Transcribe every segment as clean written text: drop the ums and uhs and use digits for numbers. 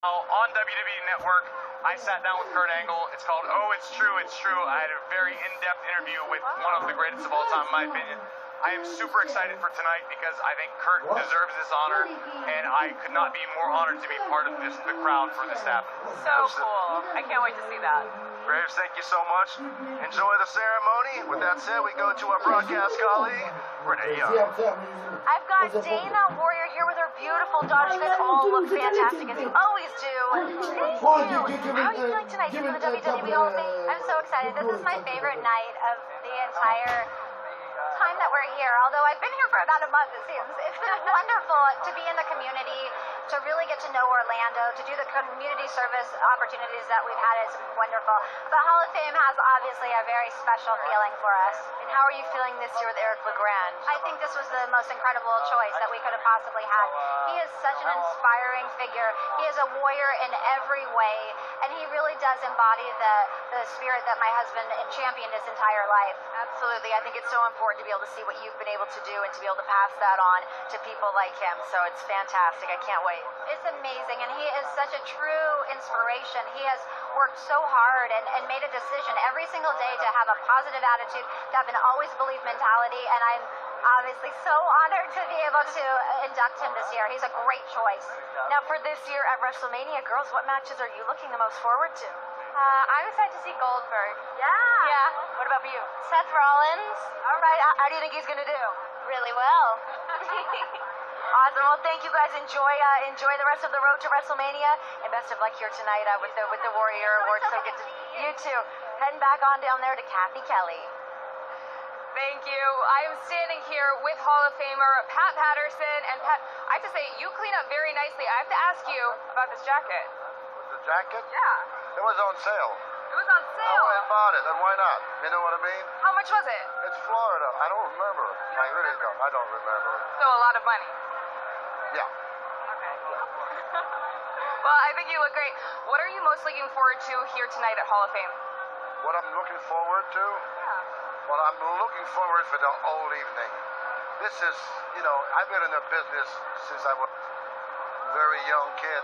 On WWE Network, I sat down with Kurt Angle. It's called Oh, It's True, It's True. I had a very in-depth interview with one of the greatest of all time, in my opinion. I am super excited for tonight because I think Kurt deserves this honor, and I could not be more honored to be part of this, the crowd for this to happen. So cool. I can't wait to see that. Graves, thank you so much. Enjoy the ceremony. With that said, we go to our broadcast colleague, Renee Young. I've got Dana Warrior here with her beautiful daughter. You guys all look fantastic, as you always do. Thank you. How are you feeling tonight for the WWE Hall of Fame? I'm so excited. This is my favorite night of the entire time that we're here, although I've been here for about a month, it seems. It's been wonderful to be in the community, to really get to know Orlando, to do the community service opportunities that we've had is wonderful. The Hall of Fame has obviously a very special feeling for us. And how are you feeling this year with Eric LeGrand? I think this was the most incredible choice that we could have possibly had. He is such an inspiring figure. He is a warrior in every way, and he really does embody the spirit that my husband championed his entire life. Absolutely. I think it's so important to be able to see what you've been able to do and to be able to pass that on to people like him. So it's fantastic. I can't wait. It's amazing, and he is such a true inspiration. He has worked so hard and made a decision every single day to have a positive attitude, to have an always believe mentality, and I'm obviously so honored to be able to induct him this year. He's a great choice. Now for this year at WrestleMania, girls, what matches are you looking the most forward to? I'm excited to see Goldberg. Yeah. What about you? Seth Rollins. All right. How do you think he's going to do? Really well. Awesome. Well, thank you guys. Enjoy the rest of the road to WrestleMania, and best of luck here tonight with the Warrior Award. So good to you too. Heading back on down there to Kathy Kelly. Thank you. I am standing here with Hall of Famer Pat Patterson, and Pat, I have to say you clean up very nicely. I have to ask you about this jacket. The jacket? Yeah. It was on sale. It was on sale. Oh, I bought it, and why not? You know what I mean? How much was it? It's Florida. I don't remember. I really don't. I don't remember. So a lot of money. Yeah. Okay. Well, I think you look great. What are you most looking forward to here tonight at Hall of Fame? What I'm looking forward to? Yeah. Well, I'm looking forward for the whole evening. This is, you know, I've been in the business since I was a very young kid.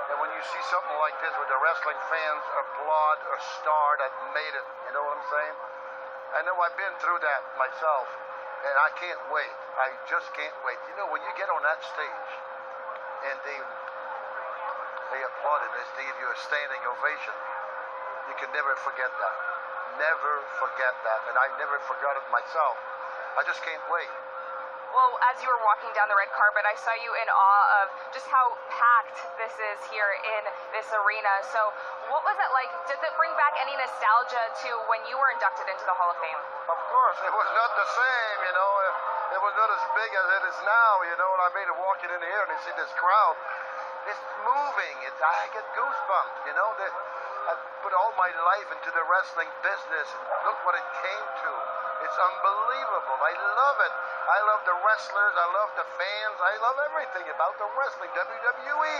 And when you see something like this where the wrestling fans applaud a star that made it, you know what I'm saying? I know I've been through that myself, and I can't wait. I just can't wait. You know, when you get on that stage and they applaud and they give you a standing ovation, you can never forget that. Never forget that. And I never forgot it myself. I just can't wait. Well, as you were walking down the red carpet, I saw you in awe of just how packed this is here in this arena. So what was it like? Did it bring back any nostalgia to when you were inducted into the Hall of Fame? Of course, it was not the same, you know. It was not as big as it is now, you know what I mean? Walking in here and you see this crowd, it's moving. I get goosebumps, you know. I put all my life into the wrestling business, and look what it came to. It's unbelievable. I love it. I love the wrestlers. I love the fans. I love everything about the wrestling. WWE.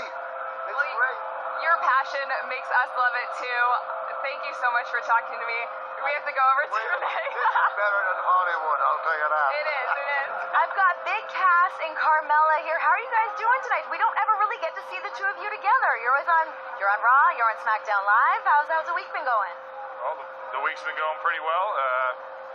It's great. Your passion makes us love it too. Thank you so much for talking to me. We have to go over to Renee. This is better than Hollywood, I'll tell you that. It is, it is. I've got Big Cass and Carmella here. How are you guys doing tonight? We don't ever really get to see the two of you together. You're on Raw, you're on SmackDown Live. How's the week been going? Well, the week's been going pretty well.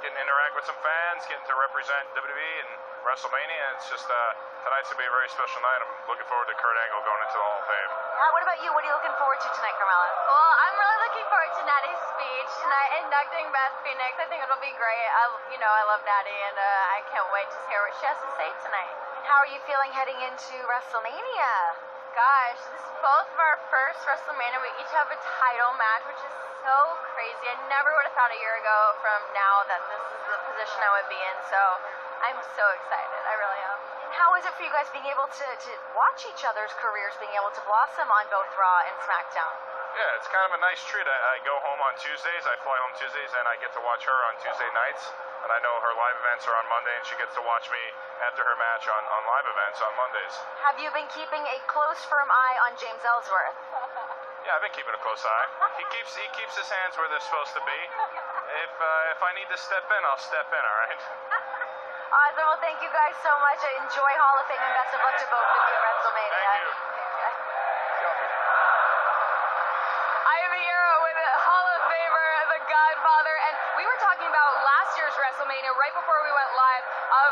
Getting to interact with some fans, getting to represent WWE and WrestleMania. It's just tonight's gonna be a very special night. I'm looking forward to Kurt Angle going into the Hall of Fame. What about you? What are you looking forward to tonight, Carmella? Well, I'm really looking forward to Natty's speech tonight, inducting Beth Phoenix. I think it'll be great. I love Natty, and I can't wait to hear what she has to say tonight. How are you feeling heading into WrestleMania? Gosh, this is both of our first WrestleMania. We each have a title match, which is so crazy. I never would have thought a year ago from now that this is the position I would be in. So I'm so excited. I really am. And how is it for you guys being able to watch each other's careers, being able to blossom on both Raw and SmackDown? Yeah, it's kind of a nice treat. I go home on Tuesdays. I fly home Tuesdays, and I get to watch her on Tuesday nights. And I know her live events are on Monday, and she gets to watch me after her match on live events on Mondays. Have you been keeping a close, firm eye on James Ellsworth? Yeah, I've been keeping a close eye. He keeps his hands where they're supposed to be. If I need to step in, I'll step in, all right? Awesome. Well, thank you guys so much. Enjoy Hall of Fame and best of luck to both of you at WrestleMania. Thank you. right before we went live of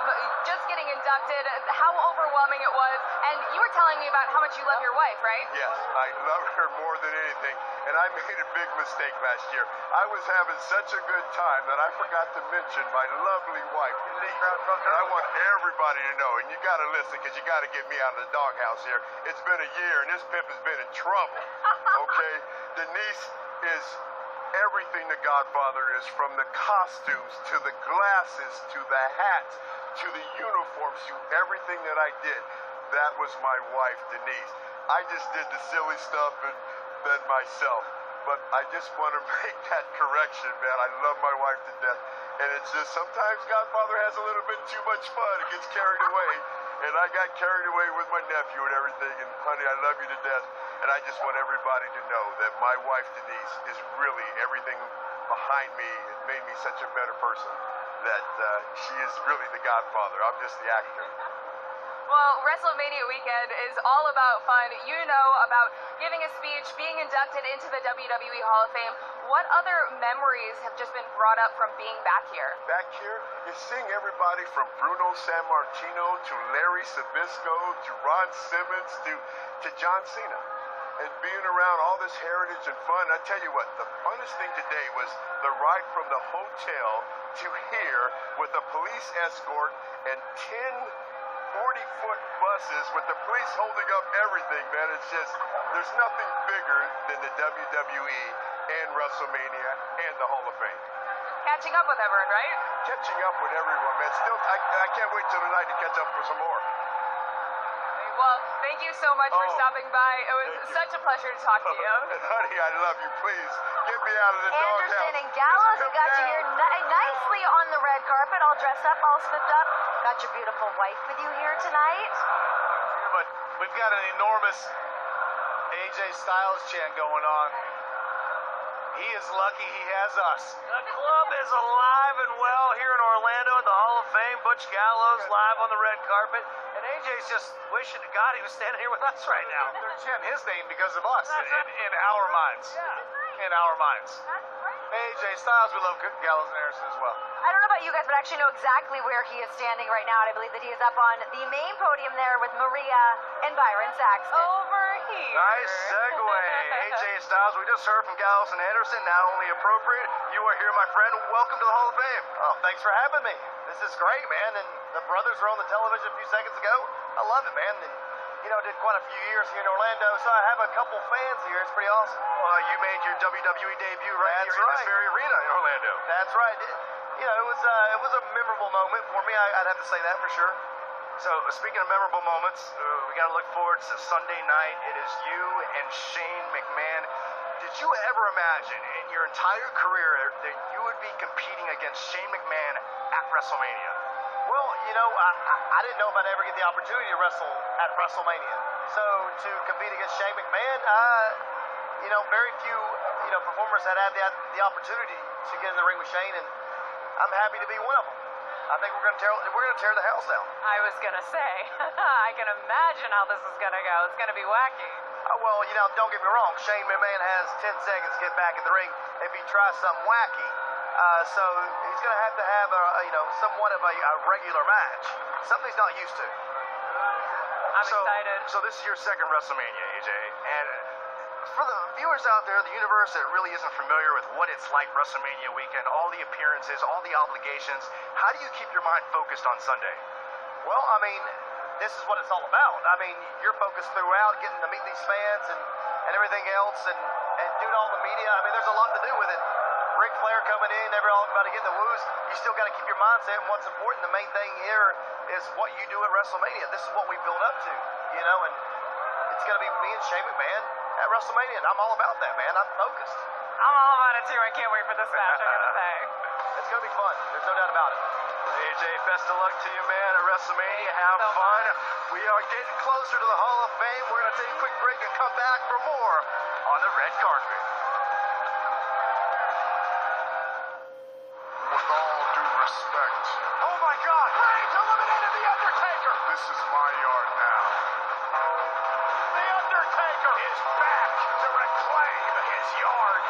just getting inducted, how overwhelming it was. And you were telling me about how much you love your wife, right? Yes, I love her more than anything. And I made a big mistake last year. I was having such a good time that I forgot to mention my lovely wife, Denise. And I want everybody to know, and you got to listen because you got to get me out of the doghouse here. It's been a year, and this pimp has been in trouble, okay? Denise is everything the Godfather is, from the costumes to the glasses to the hats to the uniforms to everything that I did. That was my wife, Denise. I just did the silly stuff and then myself. But I just want to make that correction, man. I love my wife to death. And it's just sometimes Godfather has a little bit too much fun. It gets carried away. And I got carried away with my nephew and everything. And honey, I love you to death. And I just want everybody to know that my wife, Denise, is really everything behind me. It made me such a better person. That she is really the Godfather. I'm just the actor. Well, WrestleMania weekend is all about fun. You know about giving a speech, being inducted into the WWE Hall of Fame. What other memories have just been brought up from being back here? Back here is seeing everybody from Bruno Sammartino to Larry Sabisco to Ron Simmons to John Cena. And being around all this heritage and fun. I tell you what, the funnest thing today was the ride from the hotel to here with a police escort and 10 40-foot buses with the police holding up everything, man. It's just, there's nothing bigger than the WWE and WrestleMania and the Hall of Fame. Catching up with everyone, right? Catching up with everyone, man. Still, I can't wait till tonight to catch up for some more. Well, thank you so much for stopping by. It was such a pleasure to talk to you. Honey, I love you. Please, get me out of the doghouse. Anderson and Gallows, we got you here nicely on the red carpet, all dressed up, all spiffed up. Got your beautiful wife with you here tonight. Yeah, but we've got an enormous AJ Styles chant going on. He is lucky he has us. The club is alive and well here in Orlando at the Hall of Fame. Butch Gallows live on the red carpet. And AJ's just wishing to God he was standing here with us right now. They're chanting his name because of us in our minds. In our minds. AJ Styles, we love Gallows and Anderson as well. I don't know about you guys, but I actually know exactly where he is standing right now, and I believe that he is up on the main podium there with Maria and Byron Saxton. Over here. Nice segue. AJ Styles, we just heard from Gallows and Anderson. Now only appropriate. You are here, my friend. Welcome to the Hall of Fame. Oh, thanks for having me. This is great, man. And the brothers were on the television a few seconds ago. I love it, man. And, you know, did quite a few years here in Orlando, so I have a couple fans here. It's pretty awesome. Well, you made your WWE debut right here in this very arena in Orlando. That's right. You know, it was a memorable moment for me. I'd have to say that for sure. So, speaking of memorable moments, we got to look forward to Sunday night. It is you and Shane McMahon. Did you ever imagine in your entire career that you would be competing against Shane McMahon at WrestleMania? Well, you know, I didn't know if I'd ever get the opportunity to wrestle at WrestleMania. So to compete against Shane McMahon, you know, very few, you know, performers had the opportunity to get in the ring with Shane, and I'm happy to be one of them. I think we're gonna tear the house down. I was gonna say, I can imagine how this is gonna go. It's gonna be wacky. Well, you know, don't get me wrong. Shane McMahon has 10 seconds to get back in the ring if he tries something wacky. So he's going to have you know, somewhat of a regular match. Something he's not used to. I'm excited. So this is your second WrestleMania, AJ. And for the viewers out there, the universe that really isn't familiar with what it's like WrestleMania weekend, all the appearances, all the obligations, how do you keep your mind focused on Sunday? Well, I mean, this is what it's all about. I mean, you're focused throughout getting to meet these fans and everything else and doing all the media. I mean, there's a lot to do with it. Ric Flair coming in, everybody getting the woos. You still got to keep your mindset. And what's important, the main thing here is what you do at WrestleMania. This is what we build up to, you know, and it's going to be me and Shane McMahon at WrestleMania. And I'm all about that, man. I'm focused. I'm all about it too. I can't wait for this match, I gotta say. It's going to be fun. There's no doubt about it. AJ, best of luck to you, man, at WrestleMania. Have fun. We are getting closer to the Hall of Fame. We're going to take a quick break and come back for more on the red carpet. With all due respect, Oh, my God. Reigns eliminated The Undertaker. this is my yard now. The Undertaker is back to reclaim his yard.